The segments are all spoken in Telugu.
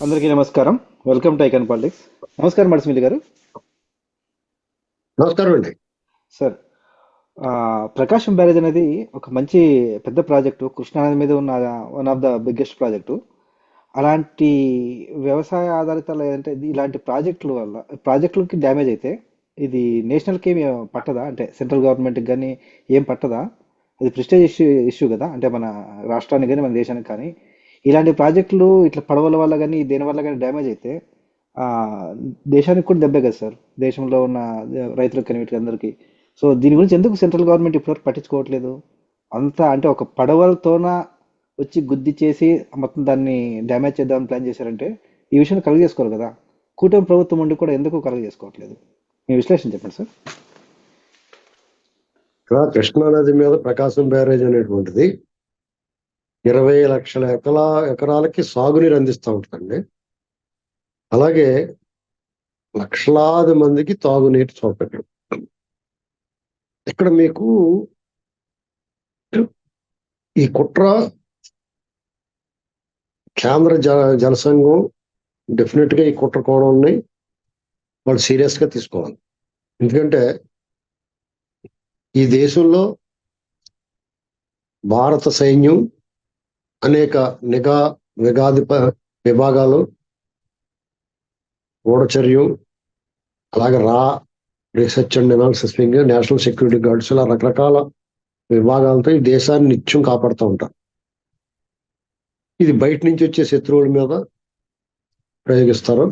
అందరికీ నమస్కారం. Welcome to icon politics. నమస్కారం మడిసిమిల్లి గారు. నమస్కారం అండి. సార్, ప్రకాశం బ్యారేజ్ అనేది ఒక మంచి పెద్ద ప్రాజెక్టు. కృష్ణానది మీద ఉన్న one of the biggest project. అలాంటి వ్యవసాయ ఆధారిత లేదంటే ఇలాంటి ప్రాజెక్టులకి డ్యామేజ్ అయితే ఇది నేషనల్కి ఏమి పట్టదా? అంటే సెంట్రల్ గవర్నమెంట్కి కానీ ఏం పట్టదా? అది ప్రెస్టేజ్ ఇష్యూ కదా, అంటే మన రాష్ట్రానికి కానీ మన దేశానికి కానీ ఇలాంటి ప్రాజెక్టులు ఇట్లా పడవల వల్ల కానీ దేని వల్ల కానీ డ్యామేజ్ అయితే ఆ, దేశానికి కూడా దెబ్బే కదా సార్, దేశంలో ఉన్న రైతులకు కానీ వీటికి అందరికీ. సో దీని గురించి ఎందుకు సెంట్రల్ గవర్నమెంట్ ఇప్పటివరకు పట్టించుకోవట్లేదు? అంతా అంటే ఒక పడవలతోన వచ్చి గుద్ది చేసి మొత్తం దాన్ని డ్యామేజ్ చేద్దామని ప్లాన్ చేశారంటే ఈ విషయాన్ని కలుగ చేసుకోరు కదా. కూటమి ప్రభుత్వం ఉండి కూడా ఎందుకు కలుగ చేసుకోవట్లేదు? మీ విశ్లేషణ చెప్పండి సార్. ఇక్కడ కృష్ణానది మీద ప్రకాశం బ్యారేజ్ అనేటువంటిది 20 లక్షల ఎకరాలకి సాగునీరు అందిస్తూ ఉంటుందండి. అలాగే లక్షలాది మందికి తాగునీరు చూపెట్టడం. ఇక్కడ మీకు ఈ కుట్ర కేంద్ర జలసంఘం డెఫినెట్ గా ఈ కుట్ర కోణాన్ని వాళ్ళు సీరియస్ గా తీసుకోవాలి. ఎందుకంటే ఈ దేశంలో భారత సైన్యం అనేక నిఘా విభాగాలు, గూఢచర్యం, అలాగే research and analysis wing, national security guards, ఇలా రకరకాల విభాగాలతో ఈ దేశాన్ని నిత్యం కాపాడుతూ ఉంటారు. ఇది బయట నుంచి వచ్చే శత్రువుల మీద ప్రయోగిస్తారు.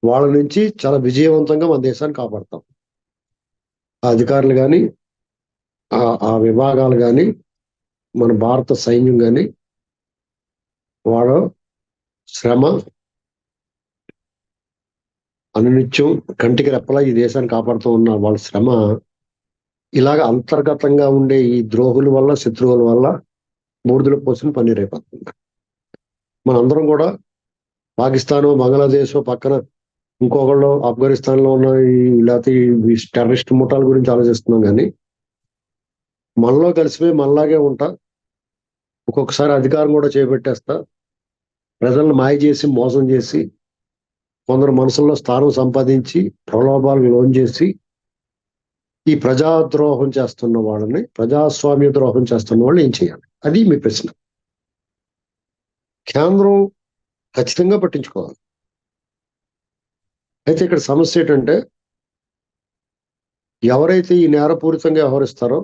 వాళ్ళ నుంచి చాలా విజయవంతంగా మన దేశాన్ని కాపాడతాం. ఆ అధికారులు కానీ ఆ విభాగాలు కానీ మన భారత సైన్యం కానీ వాళ్ళ శ్రమ అనునిత్యం కంటికి రెప్పలా ఈ దేశాన్ని కాపాడుతూ ఉన్న వాళ్ళ శ్రమ ఇలాగ అంతర్గతంగా ఉండే ఈ ద్రోహుల వల్ల, శత్రువుల వల్ల బూడిదలో పోసిన పన్నీర్ అయిపోతుంది. మనందరం కూడా పాకిస్తాను, బంగ్లాదేశ్ పక్కన ఇంకొకళ్ళు ఆఫ్ఘనిస్తాన్ లో ఉన్న లేకపోతే ఈ టెర్రరిస్ట్ ముఠాల గురించి ఆలోచిస్తున్నాం. కానీ మనలో కలిసిపోయి మనలాగే ఉంటా, ఒక్కొక్కసారి అధికారం కూడా చేపట్టేస్తా, ప్రజలను మాయ చేసి మోసం చేసి కొందరు మనసుల్లో స్థానం సంపాదించి ప్రలోభాలకు లోన్ చేసి ఈ ప్రజాద్రోహం చేస్తున్న వాళ్ళని, ప్రజాస్వామ్య ద్రోహం చేస్తున్న వాళ్ళు ఏం చేయాలి? అది మీ ప్రశ్న. కేంద్రం ఖచ్చితంగా పట్టించుకోవాలి. అయితే ఇక్కడ సమస్య ఏంటంటే, ఎవరైతే ఈ నేరపూరితంగా వ్యవహరిస్తారో,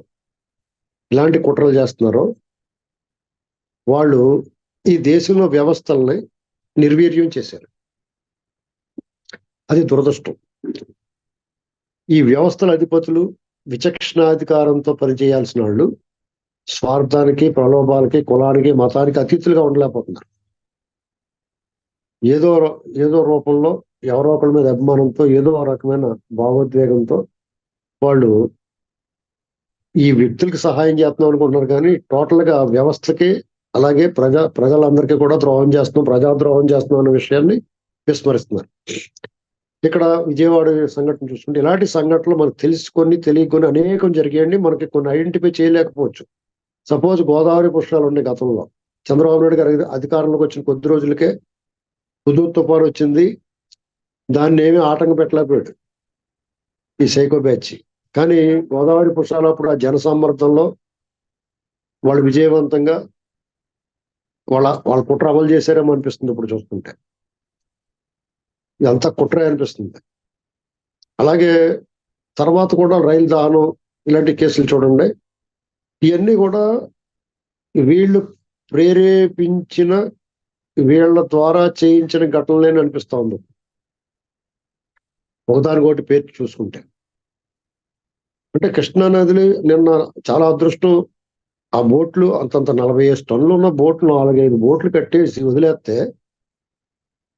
ఇలాంటి కుట్రలు చేస్తున్నారో, వాళ్ళు ఈ దేశంలో వ్యవస్థల్ని నిర్వీర్యం చేశారు. అది దురదృష్టం. ఈ వ్యవస్థల అధిపతులు విచక్షణాధికారంతో పనిచేయాల్సిన వాళ్ళు స్వార్థానికి, ప్రలోభాలకి, కులానికి, మతానికి అతీతులుగా ఉండలేకపోతున్నారు. ఏదో రూపంలో ఎవరో ఒకరి మీద అభిమానంతో, ఏదో రకమైన భావోద్వేగంతో వాళ్ళు ఈ వ్యక్తులకు సహాయం చేస్తున్నాం అనుకుంటున్నారు. కానీ టోటల్ గా వ్యవస్థకి, అలాగే ప్రజలందరికీ కూడా ద్రోహం చేస్తున్నాం, ప్రజాద్రోహం చేస్తున్నాం అనే విషయాన్ని విస్మరిస్తున్నారు. ఇక్కడ విజయవాడ సంఘటన చూసుకుంటే ఇలాంటి సంఘటనలు మనకు తెలుసుకొని తెలియకొని అనేకం జరిగాయండి. మనకి కొన్ని ఐడెంటిఫై చేయలేకపోవచ్చు. సపోజ్ గోదావరి పుష్కరాలు ఉండే గతంలో చంద్రబాబు నాయుడు గారు అధికారంలోకి వచ్చిన కొద్ది రోజులకే హుదూద్ తుఫాను వచ్చింది. దాన్ని ఏమీ ఆటంకం పెట్టలేకపోయాడు ఈ సైకో బ్యాచ్. కానీ గోదావరి పుష్కరాలప్పుడు ఆ జన సమ్మర్దంలో వాళ్ళు విజయవంతంగా వాళ్ళ కుట్ర అమలు చేశారేమో అనిపిస్తుంది ఇప్పుడు చూస్తుంటే. ఇదంతా కుట్రే అనిపిస్తుంది. అలాగే తర్వాత కూడా రైలు దహనం ఇలాంటి కేసులు చూడండి. ఇవన్నీ కూడా వీళ్ళు ప్రేరేపించిన, వీళ్ళ ద్వారా చేయించిన ఘటనలేని అనిపిస్తా ఉంది ఒకదానికొకటి పేరు చూసుకుంటే. అంటే కృష్ణానదిని నిన్న చాలా అదృష్టం, ఆ బోట్లు అంతంత 45 టన్నులు ఉన్న బోట్లు 4-5 బోట్లు కట్టేసి వదిలేస్తే,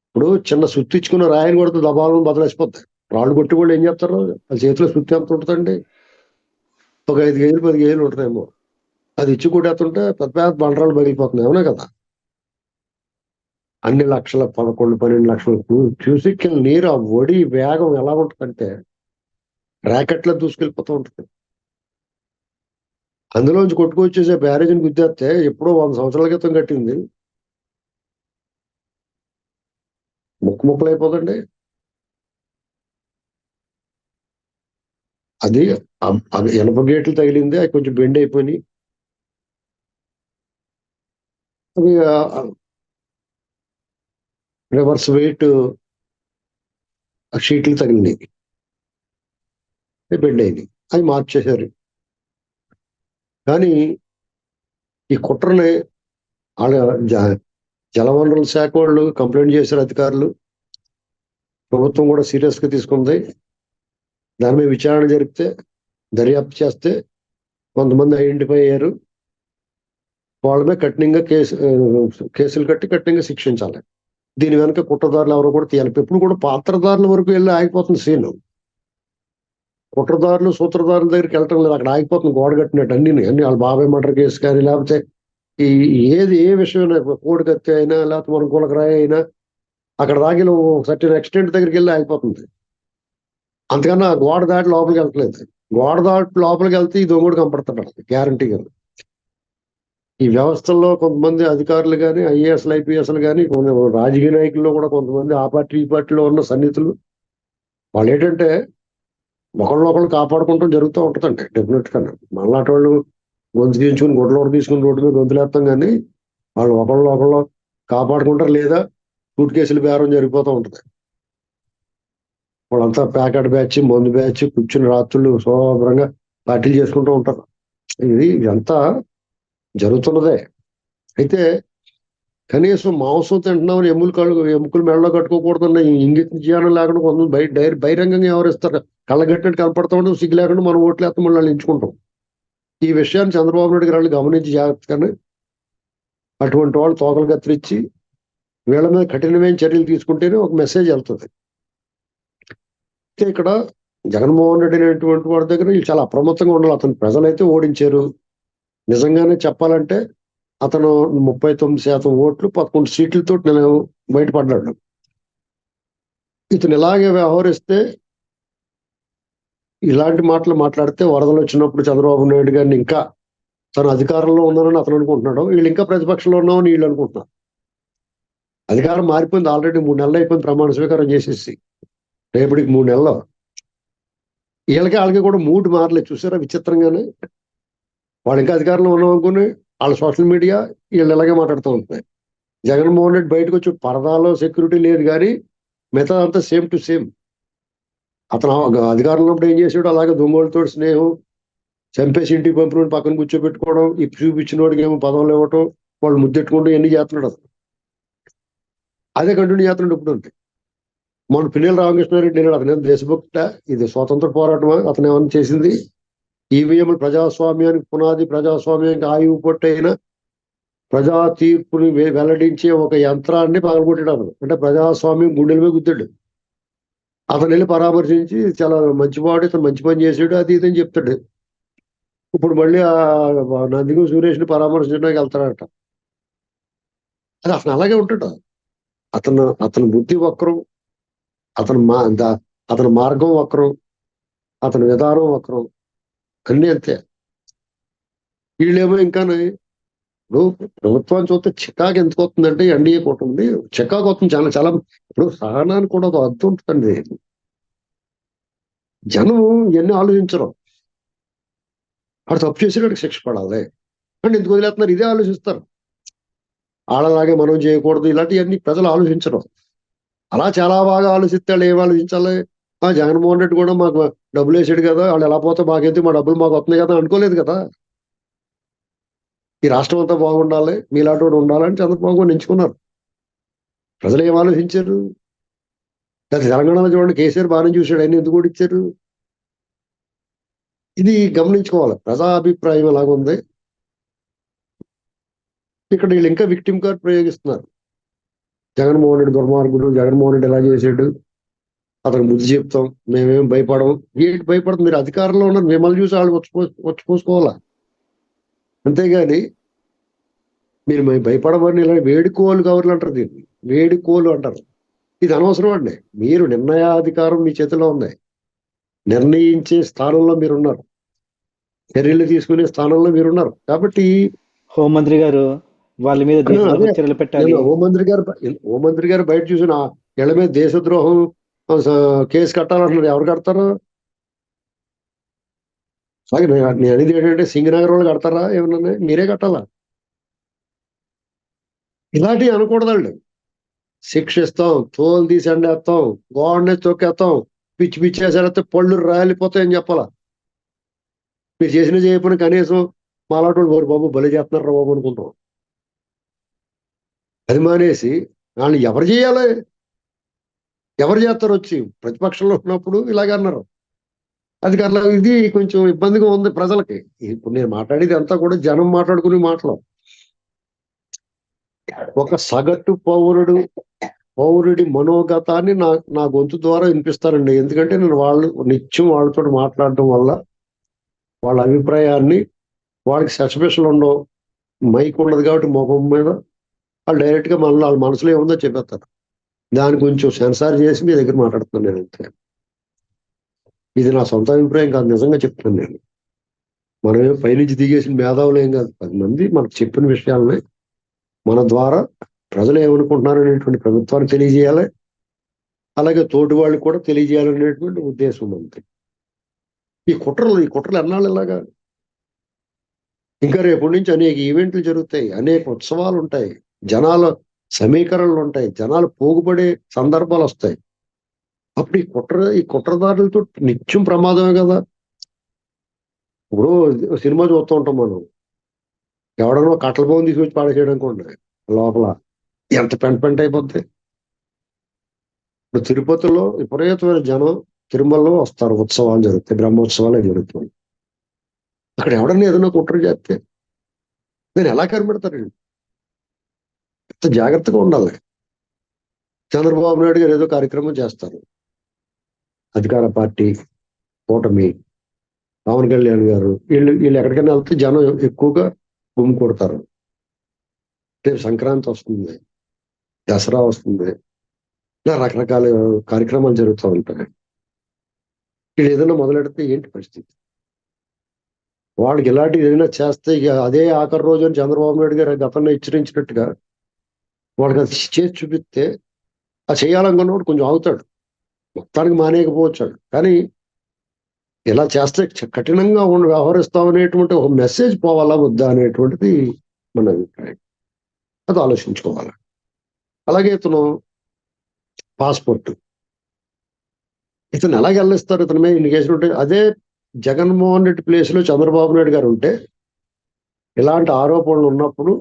ఇప్పుడు చిన్న సుత్తి ఇచ్చుకున్న రాయని కొడితే దబాలను బదలేసిపోతాయి. రాళ్ళు కొట్టి కూడా ఏం చేస్తారు? వాళ్ళ చేతిలో సుత్తి ఎంత ఉంటుందండి? ఒక 5 కేజీలు 10 కేజీలు ఉంటుందేమో. అది ఇచ్చి కొట్టేస్తుంటే పెద్ద పెద్ద బండరాలు పగిలిపోతున్నాయి. అవునా కదా? అన్ని లక్షల 11-12 లక్షల క్యూసిక్ నీరు ఆ ఒడి వేగం ఎలా ఉంటుందంటే ర్యాకెట్లో దూసుకెళ్ళిపోతూ ఉంటుంది. అందులోంచి కొట్టుకొచ్చేసే బ్యారేజ్ని గుద్దేస్తే ఎప్పుడో 100 సంవత్సరాల క్రితం కట్టింది ముక్కు ముక్కలు అయిపోదండి. అది అది ఇనప గేట్లు తగిలింది, అవి కొంచెం బెండ్ అయిపోయి అవి రివర్స్ వెయిట్ షీట్లు తగిలినాయి, బెండ్ అయింది, అవి మార్చేశారు. కానీ ఈ కుట్రని వాళ్ళ జలవనరుల శాఖ వాళ్ళు కంప్లైంట్ చేశారు, అధికారులు. ప్రభుత్వం కూడా సీరియస్ గా తీసుకుంది. దాని మీద విచారణ జరిపితే, దర్యాప్తు చేస్తే కొంతమంది ఐడెంటిఫై అయ్యారు. వాళ్ళ మీద కఠినంగా కేసులు కట్టి కఠినంగా శిక్షించాలి. దీని వెనక కుట్రదారులు ఎవరో కూడా తీయాలి. ఎప్పుడు కూడా పాత్రదారుల వరకు వెళ్ళి ఆగిపోతుంది సీన్. కుట్రదారులు సూత్రధారుల దగ్గరికి వెళ్ళటం లేదు, అక్కడ ఆగిపోతుంది గోడ కట్టినట్టు. అన్ని వాళ్ళ బాబాయ్ మర్డర్ కేసు కానీ, లేకపోతే ఏ విషయమైనా, కోడి కత్తి అయినా లేకపోతే మన గులకరాయి అయినా, అక్కడ దాగి సర్టెన్ ఎక్స్టెంట్ దగ్గరికి వెళ్ళి ఆగిపోతుంది. అంతకన్నా గోడ దాటి లోపలికి వెళ్ళట్లేదు. గోడ దాటి లోపలికి వెళ్తే ఈ దొంగడు కనపడతాడు గ్యారంటీగా. ఈ వ్యవస్థల్లో కొంతమంది అధికారులు కానీ, ఐఏఎస్లు ఐపీఎస్లు కానీ, రాజకీయ నాయకుల్లో కూడా కొంతమంది ఆ పార్టీ ఈ పార్టీలో ఉన్న సన్నిహితులు, వాళ్ళు ఏంటంటే ఒకళ్ళొకళ్ళు కాపాడుకుంటాం జరుగుతూ ఉంటుందండి. డెఫినెట్ గా మళ్ళాటి వాళ్ళు గొంతు తీయించుకుని గుడ్లోకి తీసుకుని రోడ్డు మీద గొంతులేస్తాం, కానీ వాళ్ళు ఒకళ్ళు కాపాడుకుంటారు, లేదా సూట్ కేసులు బేరం జరిగిపోతూ ఉంటుంది. వాళ్ళంతా ప్యాకెట్ బ్యాచ్, మందు బ్యాచ్ కూర్చుని రాత్రులు శుభ్రంగా పార్టీలు చేసుకుంటూ ఉంటారు. ఇదంతా జరుగుతున్నదే. అయితే కనీసం మాంసం తింటున్నామని ఎముకలు మెడలో కట్టుకోకూడదన్న ఇంగిత జ్ఞానం లేకుండా కొంతమంది బహిరంగంగా ఎవరిస్తారు, కళ్ళగట్టినట్టు కనపడతా ఉండదు, సిగ్గు లేకుండా మనం ఓట్లు వేస్తాం, మళ్ళీ వాళ్ళు ఎంచుకుంటాం. ఈ విషయాన్ని చంద్రబాబు నాయుడు గారు గమనించి జాగ్రత్తగానే అటువంటి వాళ్ళు తోకలు కత్తిరించి వీళ్ళ మీద కఠినమైన చర్యలు తీసుకుంటేనే ఒక మెసేజ్ వెళ్తుంది. అయితే ఇక్కడ జగన్మోహన్ రెడ్డి అనేటువంటి వాడి దగ్గర వీళ్ళు చాలా అప్రమత్తంగా ఉండాలి. అతను ప్రజలైతే ఓడించారు. నిజంగానే చెప్పాలంటే అతను 39% ఓట్లు 11 సీట్లతో బయటపడ్డాడు. ఇతను ఇలాగే వ్యవహరిస్తే, ఇలాంటి మాటలు మాట్లాడితే, వరదలు వచ్చినప్పుడు చంద్రబాబు నాయుడు గారిని ఇంకా తన అధికారంలో ఉన్నారని అతను అనుకుంటున్నాడు, వీళ్ళు ఇంకా ప్రతిపక్షంలో ఉన్నామని వీళ్ళు అనుకుంటున్నారు. అధికారం మారిపోయింది, ఆల్రెడీ 3 నెలలు అయిపోయింది ప్రమాణ స్వీకారం చేసేసి. రేపటికి 3 నెలలు. వాళ్ళకి కూడా మూడు మారలేదు. చూసారా విచిత్రంగానే? వాళ్ళు ఇంకా అధికారంలో ఉన్నాం అనుకుని వాళ్ళ సోషల్ మీడియా వీళ్ళు ఇలాగే మాట్లాడుతూ ఉంటున్నాయి. జగన్మోహన్ రెడ్డి బయటకు వచ్చి పరదాలో సెక్యూరిటీ లేదు, కానీ మిగతా అంతా సేమ్ టు సేమ్. అతను అధికారంలో ఉన్నప్పుడు ఏం చేసాడు, అలాగే దొంగలతో స్నేహం, చంపేసి ఇంటికి పంపిన పక్కన కూర్చోబెట్టుకోవడం, ఇప్పు చూపించిన వాడికి ఏమో పదవులు ఇవ్వటం, వాళ్ళు ముద్దెట్టుకుంటూ ఎన్ని చేస్తున్నాడు అతను. అదే కంటిన్యూ చేస్తున్నాడు ఇప్పుడు. అంతే మన పిన్నెల రామకృష్ణారెడ్డి నేను అతను దేశభక్త, ఇది స్వాతంత్ర పోరాటమా అతను ఏమన్నా చేసింది? ఈవీఎంలు ప్రజాస్వామ్యానికి పునాది, ప్రజాస్వామ్యానికి ఆయువు పొట్టైన ప్రజా తీర్పుని వెల్లడించే ఒక యంత్రాన్ని పగలగొట్టాడు. అంటే ప్రజాస్వామ్యం గుండెల మీద గుద్దాడు. అతను వెళ్ళి పరామర్శించి చాలా మంచివాడు, ఇతను మంచి పని చేసాడు, అది ఇదని చెప్తాడు. ఇప్పుడు మళ్ళీ నందిగం సురేష్ని పరామర్శించడానికి వెళ్తాడట. అది అతను అలాగే ఉంటాడు. అతని బుద్ధి వక్రం, అతని మార్గం వక్రం, అతని విధానం వక్రం, అన్నీ అంతే. వీళ్ళేమో ఇంకా ఇప్పుడు ప్రభుత్వాన్ని చూస్తే చికాకు ఎందుకు వస్తుందంటే, ఎన్డీఏ కూటమి చికాకు వస్తుంది చాలా చాలా. ఇప్పుడు సహనానికి కూడా ఒక అర్థం ఉంటుందండి. జనం ఇవన్నీ ఆలోచించరు. వాడు తప్పు చేసేవాడికి శిక్ష పడాలి అంటే ఎందుకు వదిలేస్తున్నారు, ఇదే ఆలోచిస్తారు. వాళ్ళలాగే మనం చేయకూడదు, ఇలాంటివన్నీ ప్రజలు ఆలోచించరు. అలా చాలా బాగా ఆలోచిస్తే వాళ్ళు ఏం ఆలోచించాలి, జగన్మోహన్ రెడ్డి కూడా మాకు డబ్బులు వేసాడు కదా, వాళ్ళు ఎలా పోతే మాకేంటి, మా డబ్బులు మాకు వస్తున్నాయి కదా అనుకోలేదు కదా. ఈ రాష్ట్రం అంతా బాగుండాలి, మీలాంటి వాడు ఉండాలని చంద్రబాబు ఎంచుకున్నారు. ప్రజలు ఏం ఆలోచించారు? తెలంగాణలో చూడండి, కేసీఆర్ బాగానే చూశాడు, ఆయన ఎందుకు కూడా ఇచ్చారు? ఇది గమనించుకోవాలి. ప్రజా అభిప్రాయం ఎలాగుంది. ఇక్కడ వీళ్ళు ఇంకా విక్టిమ్ కార్డ్ ప్రయోగిస్తున్నారు. జగన్మోహన్ రెడ్డి దుర్మార్గుడు, జగన్మోహన్ రెడ్డి ఎలా చేశాడు, అతను బుద్ధి చెప్తాం, మేమేం భయపడం. ఏంటి భయపడదు? మీరు అధికారంలో ఉన్నారు, మిమ్మల్ని చూసి వాళ్ళు వచ్చిపోసుకోవాలా. అంతేగాని మీరు భయపడమని ఇలా వేడుకోలు కవర్లు అంటారు, దీన్ని వేడుకోలు అంటారు. ఇది అనవసరం అండి. మీరు నిర్ణయాధికారం మీ చేతిలో ఉంది, నిర్ణయించే స్థానంలో మీరున్నారు, చర్యలు తీసుకునే స్థానంలో మీరున్నారు. కాబట్టి హోంమంత్రి గారు వాళ్ళ మీద చర్యలు పెట్టాలి. హోంమంత్రి గారు బయట చూసిన వీళ్ళ మీద దేశద్రోహం కేసు కట్టాలంటున్నారు. ఎవరు కడతారు? అలాగే నేను అనేది ఏంటంటే సింగనగర్ వాళ్ళు కడతారా? ఏమన్నా మీరే కట్టాలా? ఇలాంటివి అనకూడదండి. శిక్షిస్తాం, తోలు తీసి ఎండేస్తాం, గోడనే తొక్కేస్తాం, పిచ్చి పిచ్చి వేసేస్తే పళ్ళు రాలిపోతాయని చెప్పాలా. మీరు చేసిన చేయకపోయినా కనీసం మాలాటోడు ఓరి బాబు బలి చేస్తున్నారా బాబు అనుకుంటాం. అది మానేసి వాళ్ళు ఎవరు చేయాలి? ఎవరు చేస్తారు? వచ్చి ప్రతిపక్షంలో ఉన్నప్పుడు ఇలాగే అన్నారు. అది అట్లా ఇది కొంచెం ఇబ్బందిగా ఉంది ప్రజలకి. ఇప్పుడు నేను మాట్లాడేది అంతా కూడా జనం మాట్లాడుకునే మాటలు. ఒక సగటు పౌరుడి మనోగతాన్ని నా గొంతు ద్వారా వినిపిస్తానండి. ఎందుకంటే నేను నిత్యం వాళ్ళతో మాట్లాడటం వల్ల వాళ్ళ అభిప్రాయాన్ని, వాళ్ళకి సస్పెషల్ ఉండవు, మైక్ ఉండదు కాబట్టి ముఖం మీద వాళ్ళు డైరెక్ట్ గా వాళ్ళ మనసులో ఏముందో చెప్పేస్తారు. దాన్ని కొంచెం సెన్సార్ చేసి మీ దగ్గర మాట్లాడుతున్నాను నేను అంతే. ఇది నా సొంత అభిప్రాయం కాదు, నిజంగా చెప్తున్నాను నేను. మనమే పైనుంచి దిగేసిన మేధావులు ఏం కాదు. 10 మంది మనకు చెప్పిన విషయాలని మన ద్వారా ప్రజలు ఏమనుకుంటున్నారు అనేటువంటి ప్రభుత్వానికి తెలియజేయాలి. అలాగే తోటి వాళ్ళకి కూడా తెలియజేయాలనేటువంటి ఉద్దేశం ఉంది. ఈ కుట్రలు ఎన్నాళ్ళు ఇలాగా? ఇంకా రేపటి నుంచి అనేక ఈవెంట్లు జరుగుతాయి, అనేక ఉత్సవాలు ఉంటాయి, జనాల సమీకరణలు ఉంటాయి, జనాలు పోగుపడే సందర్భాలు వస్తాయి. అప్పుడు ఈ కుట్రదారులతో నిత్యం ప్రమాదమే కదా. ఇప్పుడు సినిమా చూస్తూ ఉంటాం మనం, ఎవడనో కట్టల బొమ్మ తీసుకొచ్చి పాడేసేయడానికి ఉంటాయి లోపల ఎంత పెంట అయిపోద్ది. ఇప్పుడు తిరుపతిలో విపరీతమైన జనం తిరుమలలో వస్తారు, ఉత్సవాలు జరుగుతాయి, బ్రహ్మోత్సవాలు జరుగుతాయి. అక్కడ ఎవడన్నా ఏదైనా కుట్ర చేస్తే నేను ఎలా కనిపెడతారండి? ఎంత జాగ్రత్తగా ఉండాలి. చంద్రబాబు నాయుడు గారు ఏదో కార్యక్రమం చేస్తారు, అధికార పార్టీ కూటమి, పవన్ కళ్యాణ్ గారు, వీళ్ళు ఎక్కడికైనా వెళ్తే జనం ఎక్కువగా గుమ్మి కొడతారు. రేపు సంక్రాంతి వస్తుంది, దసరా వస్తుంది, ఇలా రకరకాల కార్యక్రమాలు జరుగుతూ ఉంటాయి. వీళ్ళు ఏదైనా మొదలెడితే ఏంటి పరిస్థితి? వాళ్ళకి ఇలాంటివి ఏదైనా చేస్తే ఇక అదే ఆఖరి రోజు అని చంద్రబాబు నాయుడు గారు గతంలో హెచ్చరించినట్టుగా వాళ్ళకి అది చేసి చూపిస్తే ఆ చేయాలనుకున్నవాడు కొంచెం ఆగుతాడు, మొత్తానికి మానేయకపోవచ్చాడు. కానీ ఇలా చేస్తే కఠినంగా వ్యవహరిస్తాం అనేటువంటి ఒక మెసేజ్ పోవాలా వద్దా అనేటువంటిది మన అభిప్రాయం. అది ఆలోచించుకోవాలి. అలాగే పాస్పోర్ట్ ఇతను ఎలాగ వెళ్ళిస్తారు? ఇతని మీద ఇన్ని కేసులు ఉంటాయి. అదే జగన్మోహన్ రెడ్డి ప్లేస్ లో చంద్రబాబు నాయుడు గారు ఉంటే ఇలాంటి ఆరోపణలు ఉన్నప్పుడు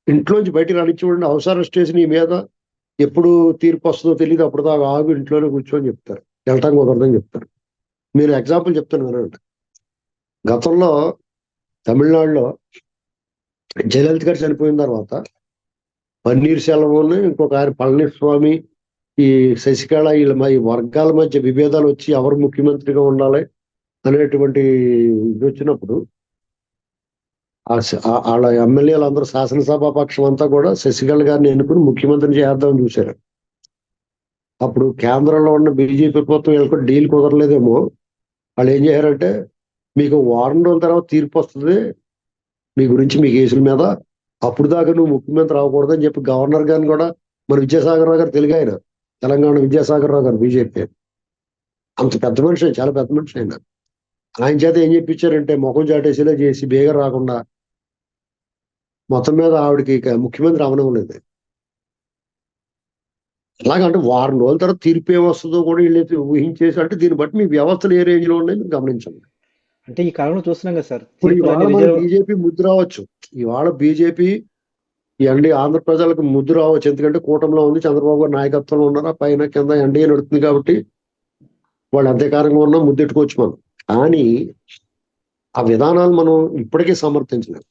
ఇంట్లోంచి బయటికి రానిచ్చి హౌస్ అరెస్ట్ చేసి నీ మీద ఎప్పుడు తీర్పు వస్తుందో తెలియదు, అప్పుడు దాకా ఆగు, ఇంట్లోనే కూర్చొని చెప్తారు, వెళ్ళటానికి కుదరదని చెప్తారు. మీరు ఎగ్జాంపుల్ చెప్తాను వినండి. గతంలో తమిళనాడులో జయలలిత గారు చనిపోయిన తర్వాత పన్నీర్ సెల్వంని ఇంకొక ఆయన పళనిస్వామి, ఈ శశికళ, ఈ వర్గాల మధ్య విభేదాలు వచ్చి ఎవరు ముఖ్యమంత్రిగా ఉండాలి అనేటువంటి ఇది వచ్చినప్పుడు వాళ్ళ ఎమ్మెల్యేలు అందరూ, శాసనసభ పక్షం అంతా కూడా శశికళ గారిని ఎన్నుకుని ముఖ్యమంత్రిని చేద్దామని చూశారు. అప్పుడు కేంద్రంలో ఉన్న బీజేపీ ప్రభుత్వం వీళ్ళకి డీల్ కుదరలేదేమో, వాళ్ళు ఏం చేశారంటే, మీకు వారం రోజుల తర్వాత తీర్పు వస్తుంది మీ గురించి, మీ కేసుల మీద, అప్పుడు దాకా నువ్వు ముఖ్యమంత్రి అవ్వకూడదని చెప్పి గవర్నర్ గారిని కూడా, మన విద్యాసాగర్ రావు గారు, తెలుగు ఆయన, తెలంగాణ విద్యాసాగర్ రావు గారు బీజేపీ, అంత పెద్ద మనిషి, చాలా పెద్ద మనిషి ఆయన, ఆయన చేత ఏం చెప్పించారంటే ముఖం చాటేసేలా చేసి బేగర్ రాకుండా మొత్తం మీద ఆవిడకి ఇక ముఖ్యమంత్రి అవనవలేదు. ఎలాగంటే వారం రోజుల తర్వాత తీర్పు ఏమొస్తుందో కూడా వీళ్ళైతే ఊహించేసి, అంటే దీన్ని బట్టి మీ వ్యవస్థలు ఏ రేంజ్ లో ఉన్నాయో మీరు గమనించండి. అంటే ఈ కాలంలో చూస్తున్నాం కదా సార్, ఇప్పుడు ఇవాళ మన బీజేపీ ముద్దు రావచ్చు, ఇవాళ బీజేపీ ఆంధ్ర ప్రజలకు ముద్దు రావచ్చు, ఎందుకంటే కూటమిలో ఉంది, చంద్రబాబు గారు నాయకత్వంలో ఉన్నారు, పైన కింద ఎన్డీఏ నడుస్తుంది కాబట్టి వాళ్ళు అధికారంగా ఉన్నా ముద్దెట్టుకోవచ్చు మనం. కానీ ఆ విధానాలు మనం ఇప్పటికీ సమర్థించలేము.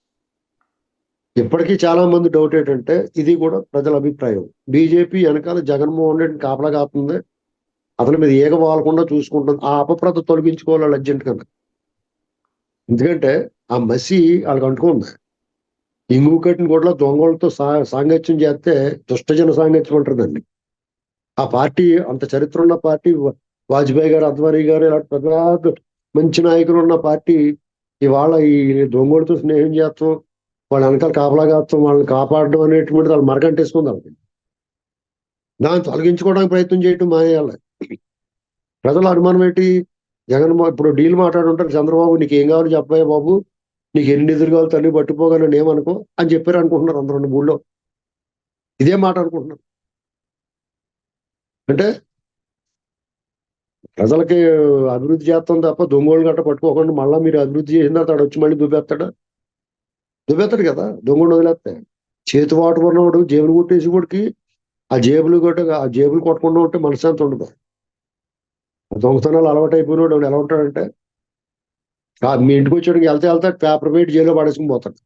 ఇప్పటికీ చాలా మంది డౌట్ ఏంటంటే, ఇది కూడా ప్రజల అభిప్రాయం, బీజేపీ వెనకాల జగన్మోహన్ రెడ్డిని కాపలా కాస్తుంది, అతని మీద ఏగ వాలకుండా చూసుకుంటుంది. ఆ అపప్రద తొలగించుకోవాలి అర్జెంట్ గా. ఎందుకంటే ఆ మసి వాళ్ళకి అంటుకుంది. ఇంగు కట్టిన కూడా దొంగలతో సాంగత్యం చేస్తే దుష్టజన సాంగత్యం అంటారండి. ఆ పార్టీ అంత చరిత్ర ఉన్న పార్టీ, వాజ్పేయి గారు, అద్వానీ గారు, ఇలాంటి పెద్ద మంచి నాయకులు ఉన్న పార్టీ ఇవాళ ఈ దొంగలతో స్నేహం చేస్తాం, వాళ్ళ వెనకాల కాపలా కాస్తాం, వాళ్ళని కాపాడడం అనేటువంటిది వాళ్ళు మరగంటేసుకుంది వాళ్ళకి. దాన్ని తొలగించుకోవడానికి ప్రయత్నం చేయటం మానేయాలి. ప్రజల అనుమానం ఏంటి? ఇప్పుడు డీల్ మాట్లాడుంటారు, చంద్రబాబు నీకు ఏం కావాలి చెప్పాయి బాబు, నీకు ఎన్ని నిధులు కావాలి తల్లి పట్టుకోగలను ఏమనుకో అని చెప్పారు అనుకుంటున్నారు అందరూ ఊళ్ళో. ఇదే మాట అనుకుంటున్నారు. అంటే ప్రజలకి అభివృద్ధి చేస్తాం తప్ప దొంగోళ్ళు గట్ట పట్టుకోకుండా మళ్ళీ మీరు అభివృద్ధి చేసిన తర్వాత వచ్చి మళ్ళీ దుబ్బేస్తాడు కదా దొంగోడు వదిలేస్తే. చేతి వాటు ఉన్నవాడు జేబులు కొట్టేసి వాడికి ఆ జేబులు కొట్టకుండా ఉంటే మనశ్శాంతి ఉండదు. దొంగతనాలు అలవాటు అయిపోయినాడు ఎలా ఉంటాడంటే మీ ఇంటికి వచ్చాడు వెళ్తే పేపర్ పెట్టి జైల్లో పడేసుకుని పోతాడు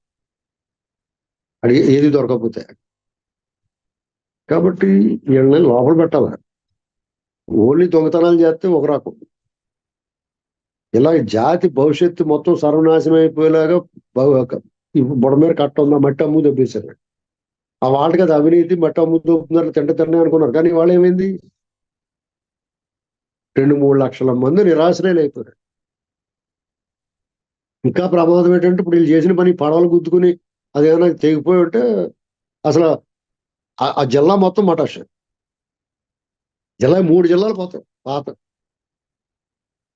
అది ఏది దొరకకపోతే. కాబట్టి వీళ్ళని లోపల పెట్టాలి. ఓన్లీ దొంగతనాలు చేస్తే ఒక రకం, ఇలా జాతి భవిష్యత్తు మొత్తం సర్వనాశనం అయిపోయేలాగా బుడ మీద కట్ట ఉందా మట్టి అమ్ము దొబ్బేశారు. ఆ వాళ్ళకి అది అవినీతి, మట్టి అమ్ము దొబ్బుతున్నారు తింటే అనుకున్నారు. కానీ వాళ్ళు ఏమైంది, 2-3 లక్షల మంది నిరాశ్రయాలు అయిపోయారు. ఇంకా ప్రమాదం ఏంటంటే ఇప్పుడు వీళ్ళు చేసిన పని పడవలు గుద్దుకుని అదేమైనా తెగిపోయి ఉంటే అసలు ఆ జిల్లా మొత్తం మటాష్. జిల్లా 3 జిల్లాలు పోతాయి, పాత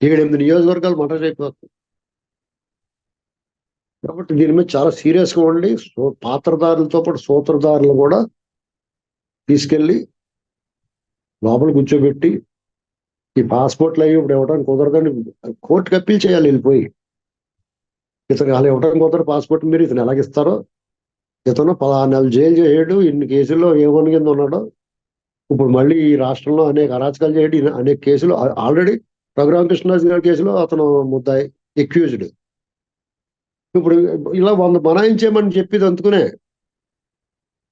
7-8 నియోజకవర్గాలు మటాష్ అయిపోతాయి. కాబట్టి దీని మీద చాలా సీరియస్ గా ఉండి పాత్రదారులతో పాటు సూత్రధారులు కూడా తీసుకెళ్లి లోపల కూర్చోబెట్టి ఈ పాస్పోర్ట్లు అయ్యి ఇప్పుడు ఇవ్వడానికి కుదరదని కోర్టుకి అప్పీల్ చేయాలి. వెళ్ళిపోయి ఇతను అలా ఇవ్వడానికి కుదరదు పాస్పోర్ట్, మీరు ఇతను ఎలాగిస్తారో, ఇతను 16 నెలలు జైలు చేయడు, ఇన్ని కేసుల్లో ఏమని కింద ఉన్నాడో, ఇప్పుడు మళ్ళీ ఈ రాష్ట్రంలో అనేక అరాచకాలు చేయడు, అనేక కేసులు ఆల్రెడీ రఘురామకృష్ణరాజు గారి కేసులో అతను ముద్దాయి ఎక్యూజ్డ్. ఇప్పుడు ఇలా 100 బనాయించేయమని చెప్పేది అందుకునే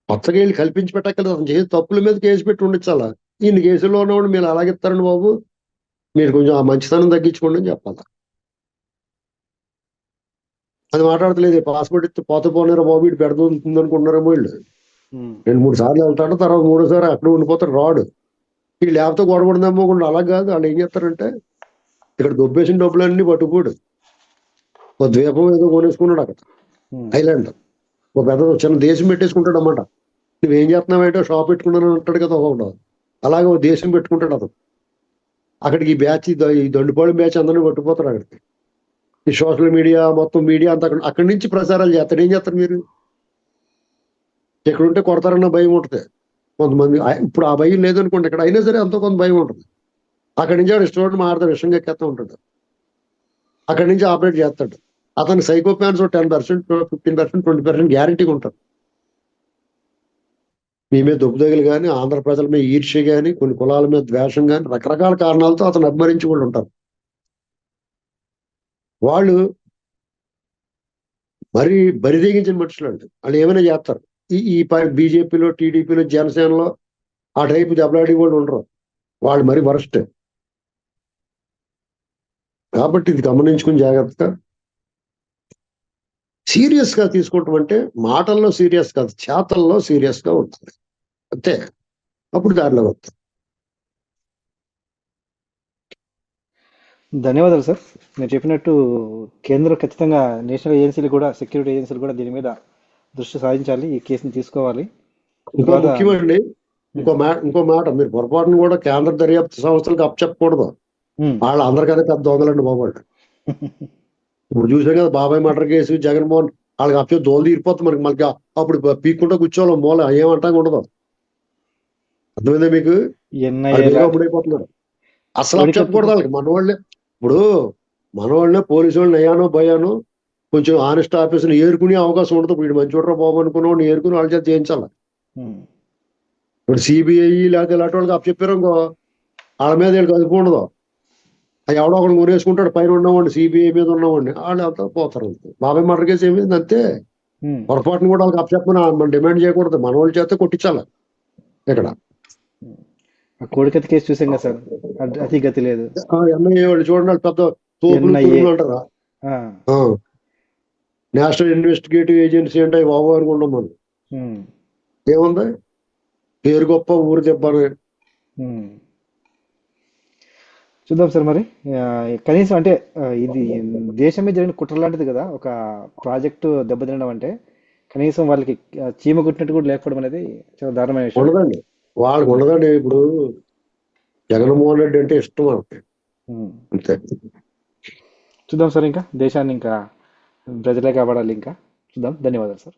కొత్తగా వీళ్ళు కల్పించి పెట్టక్కర్లేదు. అతను చేసే తప్పుల మీద కేసు పెట్టి ఉండొచ్చు. అలా ఇన్ని కేసుల్లో ఉన్నవాడు మీరు అలాగిస్తారండి బాబు, మీరు కొంచెం ఆ మంచితనం తగ్గించుకోండి అని చెప్పాలి. అది మాట్లాడతలేదు. పాస్పోర్ట్ ఇస్తే పోనారో బాబు ఇటు పెడుతుంది అనుకుంటున్నారేమో వీళ్ళు. 2-3 సార్లు వెళ్తాడు, తర్వాత 3ఓసారి అక్కడ ఉండిపోతాడు రాడు. వీళ్ళు లేకపోతే గొడవడదేమో కూడా. అలా కాదు, వాళ్ళు ఏం చేస్తారంటే ఇక్కడ దొబ్బేసిన డబ్బులన్నీ పట్టుకోడు, ఒక ద్వీపం ఏదో కొనేసుకున్నాడు అక్కడ ఐలాండ్, ఒక పెద్ద చిన్న దేశం పెట్టేసుకుంటాడు అన్నమాట. నువ్వేం చేస్తున్నావేంటో షాప్ పెట్టుకున్నాను అంటాడు కదా ఒకడు. అలాగే ఒక దేశం పెట్టుకుంటాడు అతను. అక్కడికి ఈ బ్యాచ్ ఈ దండుపాడు బ్యాచ్ అందరినీ పట్టుకుపోతాడు అక్కడికి. ఈ సోషల్ మీడియా మొత్తం మీడియా అంతా అక్కడి నుంచి ప్రచారాలు చేస్తాడు. ఏం చేస్తారు మీరు? ఎక్కడుంటే కొడతారన్న భయం ఉంటుంది కొంతమంది. ఇప్పుడు ఆ భయం లేదనుకోండి, ఇక్కడ అయినా సరే ఎంతో కొంత భయం ఉంటుంది. అక్కడి నుంచి ఆడు ఇష్టపడి మాట్లాడతాడు, విషయం ఎక్కేస్తూ ఉంటాడు. అక్కడి నుంచి ఆపరేట్ చేస్తాడు. అతను సైకోపాన్స్ 10%, 15%, 20% గ్యారంటీగా ఉంటారు. మీ మీద దొబ్బుదగలు కానీ, ఆంధ్ర ప్రజల మీద ఈర్ష్య కానీ, కొన్ని కులాల మీద ద్వేషం కానీ, రకరకాల కారణాలతో అతను అభిమానించి వాళ్ళు ఉంటారు. వాళ్ళు మరీ బరిదెగించిన మనుషులు అండి. వాళ్ళు ఏమైనా చేస్తారు. ఈ బీజేపీలో, టీడీపీలో, జనసేనలో ఆ టైపు దెబ్బలాడి వాళ్ళు ఉండరు. వాళ్ళు మరి వరస్ట్. కాబట్టి ఇది గమనించుకుని జాగ్రత్తగా సీరియస్ గా తీసుకుంటాం. అంటే మాటల్లో సీరియస్ కాదు, చేతల్లో సీరియస్ గా ఉంటుంది అంతే. అప్పుడు దారిలో వస్తుంది. ధన్యవాదాలు సార్. మీరు చెప్పినట్టు కేంద్రం ఖచ్చితంగా నేషనల్ ఏజెన్సీలు కూడా, సెక్యూరిటీ ఏజెన్సీలు కూడా దీని మీద దృష్టి సాధించాలి, ఈ కేసుని తీసుకోవాలి. ఇంకో ముఖ్యమండి, ఇంకో మాట, మీరు పొరపాటును కూడా కేంద్ర దర్యాప్తు సంస్థలకు అప్పచెప్పకూడదు. వాళ్ళు అందరికన్నా పెద్ద దొంగలండి బాబు. ఇప్పుడు చూసాం కదా బాబాయ్ మర్డర్ కేసు, జగన్మోహన్, వాళ్ళకి అప్పచెప్పి దోలు తీరిపోతుంది మనకి. మళ్ళీ అప్పుడు పీక్కుంటా కూర్చోవాలి మూల, ఏమంటా ఉండదు. అర్థమైందా మీకు? అప్పుడైపోతున్నారు. అసలు అప్పచెప్పకూడదు వాళ్ళకి. మనవాళ్ళనే పోలీసు వాళ్ళని అయ్యానో భయానో కొంచెం ఆనెస్ట్ ఆఫీసులు ఏరుకునే అవకాశం ఉండదు. వీడు మంచి చూడరా బాబు అనుకున్న ఏరుకుని వాళ్ళ చేత చేయించాలి. ఇప్పుడు సిబిఐ లేకపోతే ఇలాంటి వాళ్ళకి అప్పచెప్పారు ఇంకో, వాళ్ళ మీద వీళ్ళకి అదుపు ఉండదు. అది ఎవడో ఒకటి కొనేసుకుంటాడు, పైన ఉన్నవాడిని, సిబిఐ మీద ఉన్నవాడిని, వాళ్ళు అంతా పోతారు. బాబాయ్ మర్డర్ కేసు ఏమైంది అంతే. పొరపాటును కూడా వాళ్ళకి అప్పచెప్పని మనం డిమాండ్ చేయకూడదు. మన వాళ్ళ చేత కొట్టించాలి. ఇక్కడ కోడికత్తి కేసు చూసాం కదా సార్, అతి గతి లేదు. ఎన్ఐఏ వాళ్ళు చూడండి, వాళ్ళు పెద్ద తోపులు అంటారా. నేషనల్ ఇన్వెస్టిగేటివ్ ఏజెన్సీ అంటే బాబు అనుకుంటాం మనం. ఏముంది, పేరు గొప్ప ఊరు దెబ్బని. చూద్దాం సార్. మరి కనీసం అంటే ఇది దేశం మీద జరిగిన కుట్ర లాంటిది కదా, ఒక ప్రాజెక్టు దెబ్బతినడం అంటే కనీసం వాళ్ళకి చీమ కుట్టినట్టు కూడా లేకపోవడం అనేది చాలా దారుణమైన విషయం. ఉండదండి. వాళ్ళకు ఉమ్, ఉండదండి. ఇప్పుడు జగన్మోహన్ రెడ్డి అంటే ఇష్టం వాళ్ళకి, ఉమ్. అంతే. చూద్దాం సార్, ఇంకా దేశాన్ని ఇంకా ప్రజలే కాపాడాలి. ఇంకా చూద్దాం. ధన్యవాదాలు సార్.